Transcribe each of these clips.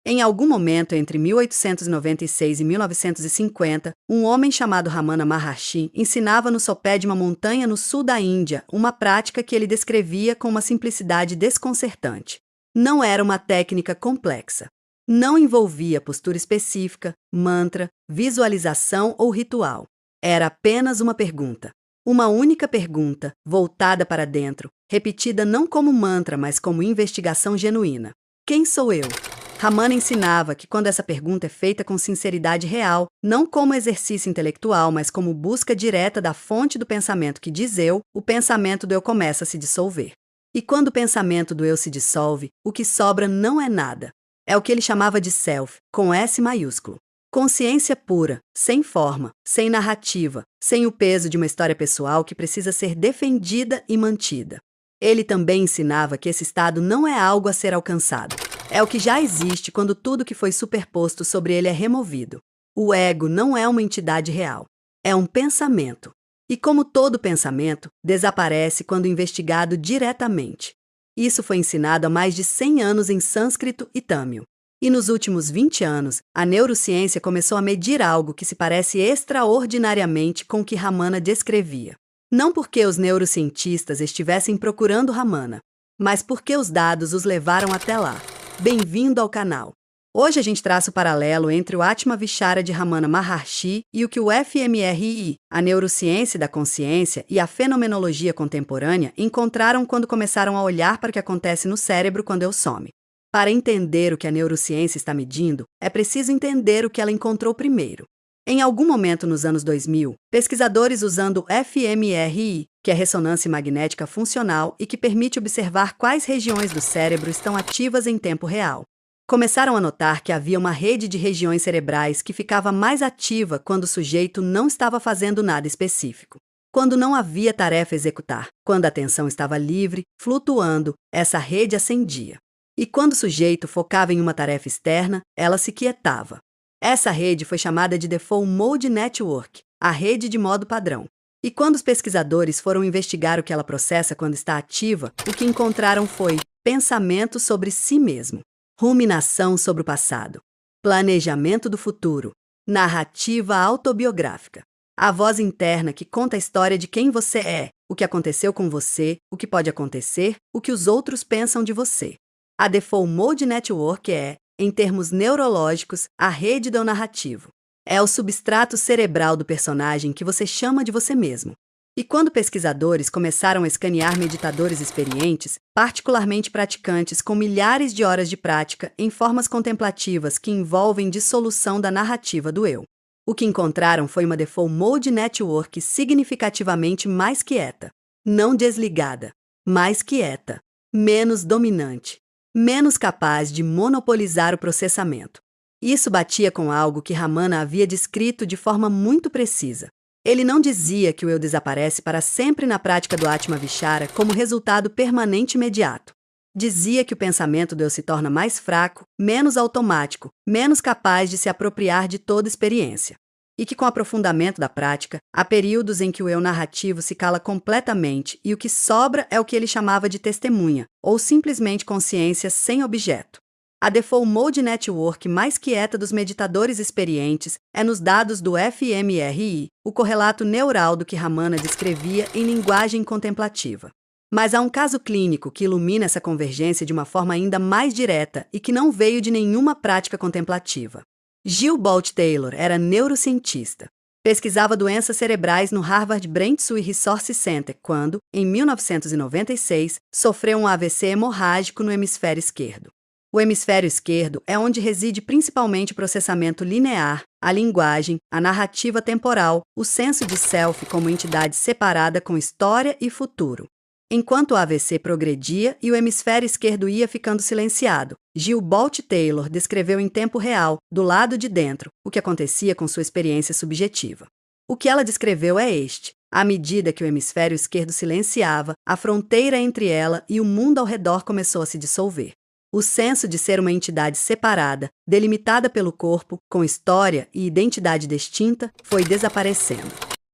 Em algum momento entre 1896 e 1950, um homem chamado Ramana Maharshi ensinava no sopé de uma montanha no sul da Índia uma prática que ele descrevia com uma simplicidade desconcertante. Não era uma técnica complexa. Não envolvia postura específica, mantra, visualização ou ritual. Era apenas uma pergunta. Uma única pergunta, voltada para dentro, repetida não como mantra, mas como investigação genuína. Quem sou eu? Ramana ensinava que quando essa pergunta é feita com sinceridade real, não como exercício intelectual, mas como busca direta da fonte do pensamento que diz eu, o pensamento do eu começa a se dissolver. E quando o pensamento do eu se dissolve, o que sobra não é nada. É o que ele chamava de self, com S maiúsculo. Consciência pura, sem forma, sem narrativa, sem o peso de uma história pessoal que precisa ser defendida e mantida. Ele também ensinava que esse estado não é algo a ser alcançado. É o que já existe quando tudo que foi superposto sobre ele é removido. O ego não é uma entidade real. É um pensamento. E como todo pensamento, desaparece quando investigado diretamente. Isso foi ensinado há mais de 100 anos em sânscrito e tâmil. E nos últimos 20 anos, a neurociência começou a medir algo que se parece extraordinariamente com o que Ramana descrevia. Não porque os neurocientistas estivessem procurando Ramana, mas porque os dados os levaram até lá. Bem-vindo ao canal! Hoje a gente traça o paralelo entre o Atma Vichara de Ramana Maharshi e o que o fMRI, a neurociência da consciência e a fenomenologia contemporânea encontraram quando começaram a olhar para o que acontece no cérebro quando eu some. Para entender o que a neurociência está medindo, é preciso entender o que ela encontrou primeiro. Em algum momento nos anos 2000, pesquisadores usando o fMRI, que é ressonância magnética funcional e que permite observar quais regiões do cérebro estão ativas em tempo real, começaram a notar que havia uma rede de regiões cerebrais que ficava mais ativa quando o sujeito não estava fazendo nada específico. Quando não havia tarefa a executar, quando a atenção estava livre, flutuando, essa rede acendia. E quando o sujeito focava em uma tarefa externa, ela se quietava. Essa rede foi chamada de Default Mode Network, a rede de modo padrão. E quando os pesquisadores foram investigar o que ela processa quando está ativa, o que encontraram foi pensamento sobre si mesmo, ruminação sobre o passado, planejamento do futuro, narrativa autobiográfica. A voz interna que conta a história de quem você é, o que aconteceu com você, o que pode acontecer, o que os outros pensam de você. A Default Mode Network é, em termos neurológicos, a rede do narrativo. É o substrato cerebral do personagem que você chama de você mesmo. E quando pesquisadores começaram a escanear meditadores experientes, particularmente praticantes com milhares de horas de prática em formas contemplativas que envolvem dissolução da narrativa do eu, o que encontraram foi uma Default Mode Network significativamente mais quieta, não desligada, mais quieta, menos dominante, menos capaz de monopolizar o processamento. Isso batia com algo que Ramana havia descrito de forma muito precisa. Ele não dizia que o eu desaparece para sempre na prática do Atma Vichara como resultado permanente imediato. Dizia que o pensamento do eu se torna mais fraco, menos automático, menos capaz de se apropriar de toda experiência. E que com o aprofundamento da prática, há períodos em que o eu narrativo se cala completamente e o que sobra é o que ele chamava de testemunha, ou simplesmente consciência sem objeto. A Default Mode Network mais quieta dos meditadores experientes é nos dados do fMRI, o correlato neural do que Ramana descrevia em linguagem contemplativa. Mas há um caso clínico que ilumina essa convergência de uma forma ainda mais direta e que não veio de nenhuma prática contemplativa. Jill Bolte Taylor era neurocientista. Pesquisava doenças cerebrais no Harvard Brain Resource Center quando, em 1996, sofreu um AVC hemorrágico no hemisfério esquerdo. O hemisfério esquerdo é onde reside principalmente o processamento linear, a linguagem, a narrativa temporal, o senso de self como entidade separada com história e futuro. Enquanto o AVC progredia e o hemisfério esquerdo ia ficando silenciado, Jill Bolte Taylor descreveu em tempo real, do lado de dentro, o que acontecia com sua experiência subjetiva. O que ela descreveu é este: à medida que o hemisfério esquerdo silenciava, a fronteira entre ela e o mundo ao redor começou a se dissolver. O senso de ser uma entidade separada, delimitada pelo corpo, com história e identidade distinta, foi desaparecendo.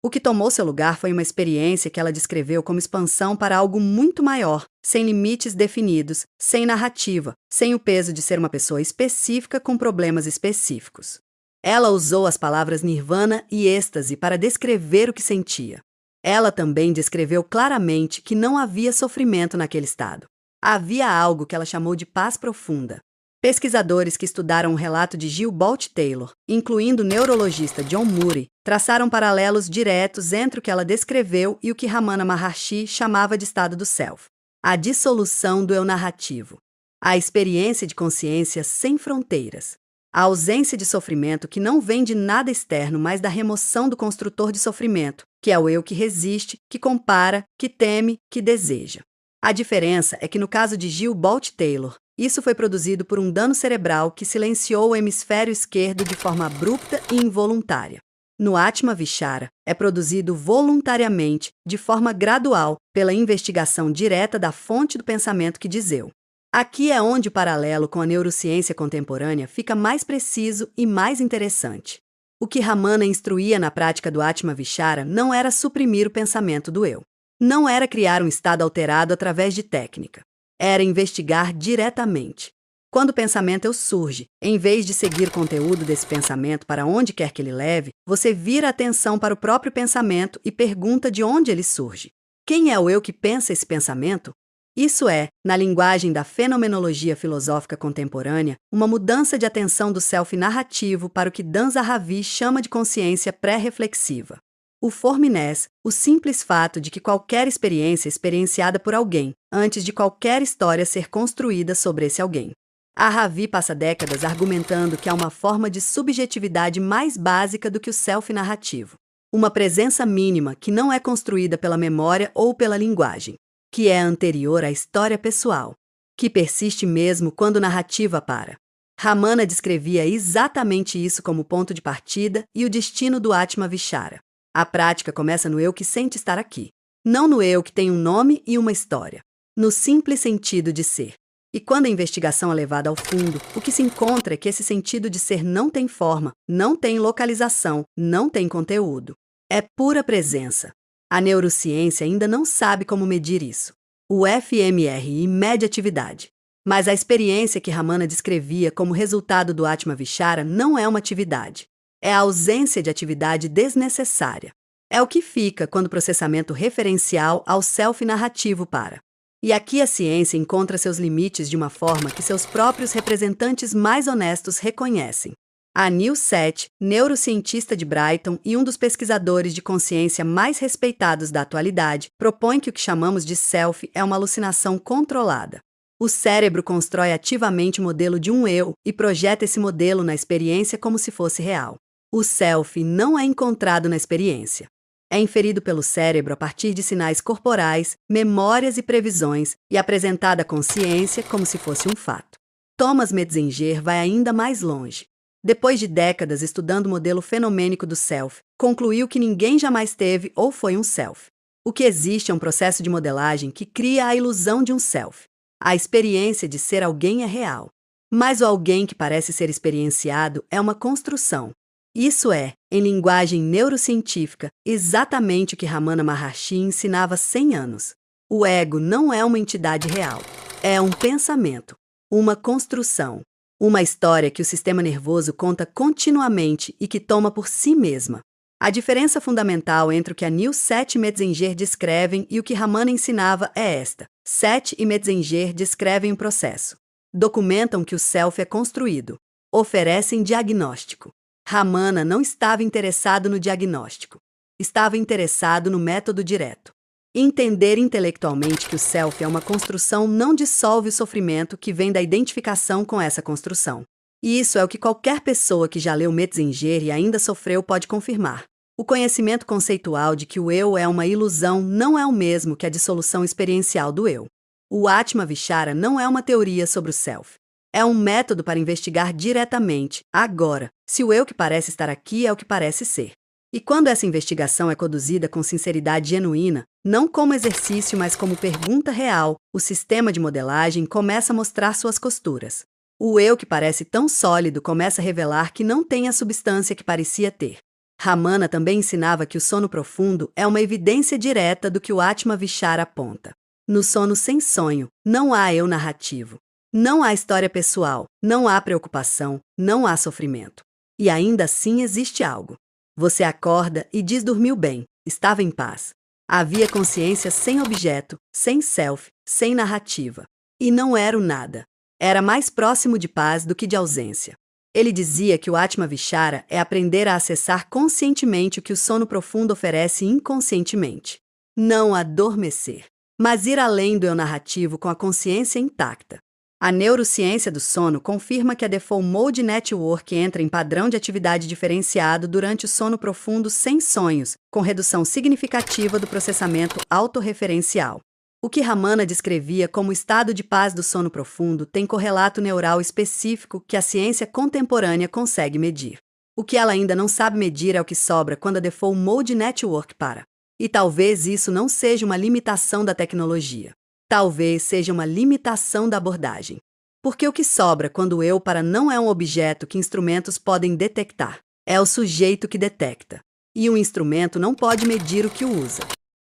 O que tomou seu lugar foi uma experiência que ela descreveu como expansão para algo muito maior, sem limites definidos, sem narrativa, sem o peso de ser uma pessoa específica com problemas específicos. Ela usou as palavras nirvana e êxtase para descrever o que sentia. Ela também descreveu claramente que não havia sofrimento naquele estado. Havia algo que ela chamou de paz profunda. Pesquisadores que estudaram o relato de Jill Bolte Taylor, incluindo o neurologista John Murray, traçaram paralelos diretos entre o que ela descreveu e o que Ramana Maharshi chamava de estado do self. A dissolução do eu narrativo. A experiência de consciência sem fronteiras. A ausência de sofrimento que não vem de nada externo, mas da remoção do construtor de sofrimento, que é o eu que resiste, que compara, que teme, que deseja. A diferença é que no caso de Jill Bolte Taylor, isso foi produzido por um dano cerebral que silenciou o hemisfério esquerdo de forma abrupta e involuntária. No Atma Vichara, é produzido voluntariamente, de forma gradual, pela investigação direta da fonte do pensamento que diz eu. Aqui é onde o paralelo com a neurociência contemporânea fica mais preciso e mais interessante. O que Ramana instruía na prática do Atma Vichara não era suprimir o pensamento do eu. Não era criar um estado alterado através de técnica. Era investigar diretamente. Quando o pensamento eu surge, em vez de seguir o conteúdo desse pensamento para onde quer que ele leve, você vira a atenção para o próprio pensamento e pergunta de onde ele surge. Quem é o eu que pensa esse pensamento? Isso é, na linguagem da fenomenologia filosófica contemporânea, uma mudança de atenção do self narrativo para o que Dan Zahavi chama de consciência pré-reflexiva. O Forminés, o simples fato de que qualquer experiência é experienciada por alguém, antes de qualquer história ser construída sobre esse alguém. A Ravi passa décadas argumentando que há uma forma de subjetividade mais básica do que o self-narrativo. Uma presença mínima que não é construída pela memória ou pela linguagem, que é anterior à história pessoal, que persiste mesmo quando narrativa para. Ramana descrevia exatamente isso como ponto de partida e o destino do Atma Vichara. A prática começa no eu que sente estar aqui, não no eu que tem um nome e uma história, no simples sentido de ser. E quando a investigação é levada ao fundo, o que se encontra é que esse sentido de ser não tem forma, não tem localização, não tem conteúdo. É pura presença. A neurociência ainda não sabe como medir isso. O fMRI mede atividade. Mas a experiência que Ramana descrevia como resultado do Atma Vichara não é uma atividade. É a ausência de atividade desnecessária. É o que fica quando o processamento referencial ao self-narrativo para. E aqui a ciência encontra seus limites de uma forma que seus próprios representantes mais honestos reconhecem. A Neil Seth, neurocientista de Brighton e um dos pesquisadores de consciência mais respeitados da atualidade, propõe que o que chamamos de self é uma alucinação controlada. O cérebro constrói ativamente o modelo de um eu e projeta esse modelo na experiência como se fosse real. O self não é encontrado na experiência. É inferido pelo cérebro a partir de sinais corporais, memórias e previsões e apresentado à consciência como se fosse um fato. Thomas Metzinger vai ainda mais longe. Depois de décadas estudando o modelo fenomênico do self, concluiu que ninguém jamais teve ou foi um self. O que existe é um processo de modelagem que cria a ilusão de um self. A experiência de ser alguém é real. Mas o alguém que parece ser experienciado é uma construção. Isso é, em linguagem neurocientífica, exatamente o que Ramana Maharshi ensinava há 100 anos. O ego não é uma entidade real. É um pensamento, uma construção, uma história que o sistema nervoso conta continuamente e que toma por si mesma. A diferença fundamental entre o que a Neil Seth e Metzinger descrevem e o que Ramana ensinava é esta. Seth e Metzinger descrevem o processo. Documentam que o self é construído. Oferecem diagnóstico. Ramana não estava interessado no diagnóstico. Estava interessado no método direto. Entender intelectualmente que o self é uma construção não dissolve o sofrimento que vem da identificação com essa construção. E isso é o que qualquer pessoa que já leu Metzinger e ainda sofreu pode confirmar. O conhecimento conceitual de que o eu é uma ilusão não é o mesmo que a dissolução experiencial do eu. O Atma Vichara não é uma teoria sobre o self. É um método para investigar diretamente, agora, se o eu que parece estar aqui é o que parece ser. E quando essa investigação é conduzida com sinceridade genuína, não como exercício, mas como pergunta real, o sistema de modelagem começa a mostrar suas costuras. O eu que parece tão sólido começa a revelar que não tem a substância que parecia ter. Ramana também ensinava que o sono profundo é uma evidência direta do que o Atma Vichara aponta. No sono sem sonho, não há eu narrativo. Não há história pessoal, não há preocupação, não há sofrimento. E ainda assim existe algo. Você acorda e diz dormiu bem, estava em paz. Havia consciência sem objeto, sem self, sem narrativa. E não era o nada. Era mais próximo de paz do que de ausência. Ele dizia que o Atma Vichara é aprender a acessar conscientemente o que o sono profundo oferece inconscientemente. Não adormecer, mas ir além do eu narrativo com a consciência intacta. A neurociência do sono confirma que a Default Mode Network entra em padrão de atividade diferenciado durante o sono profundo sem sonhos, com redução significativa do processamento autorreferencial. O que Ramana descrevia como estado de paz do sono profundo tem correlato neural específico que a ciência contemporânea consegue medir. O que ela ainda não sabe medir é o que sobra quando a Default Mode Network para. E talvez isso não seja uma limitação da tecnologia. Talvez seja uma limitação da abordagem. Porque o que sobra quando o eu para não é um objeto que instrumentos podem detectar. É o sujeito que detecta. E o instrumento não pode medir o que o usa.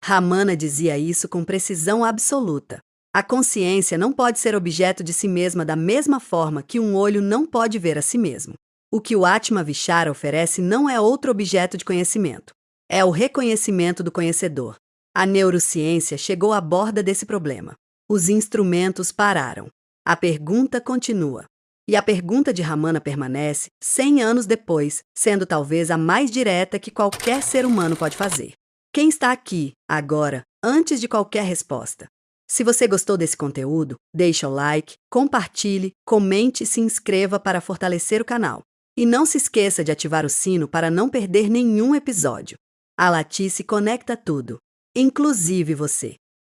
Ramana dizia isso com precisão absoluta. A consciência não pode ser objeto de si mesma da mesma forma que um olho não pode ver a si mesmo. O que o Atma Vichara oferece não é outro objeto de conhecimento. É o reconhecimento do conhecedor. A neurociência chegou à borda desse problema. Os instrumentos pararam. A pergunta continua. E a pergunta de Ramana permanece 100 anos depois, sendo talvez a mais direta que qualquer ser humano pode fazer. Quem está aqui, agora, antes de qualquer resposta? Se você gostou desse conteúdo, deixe o like, compartilhe, comente e se inscreva para fortalecer o canal. E não se esqueça de ativar o sino para não perder nenhum episódio. A Latice conecta tudo, inclusive você.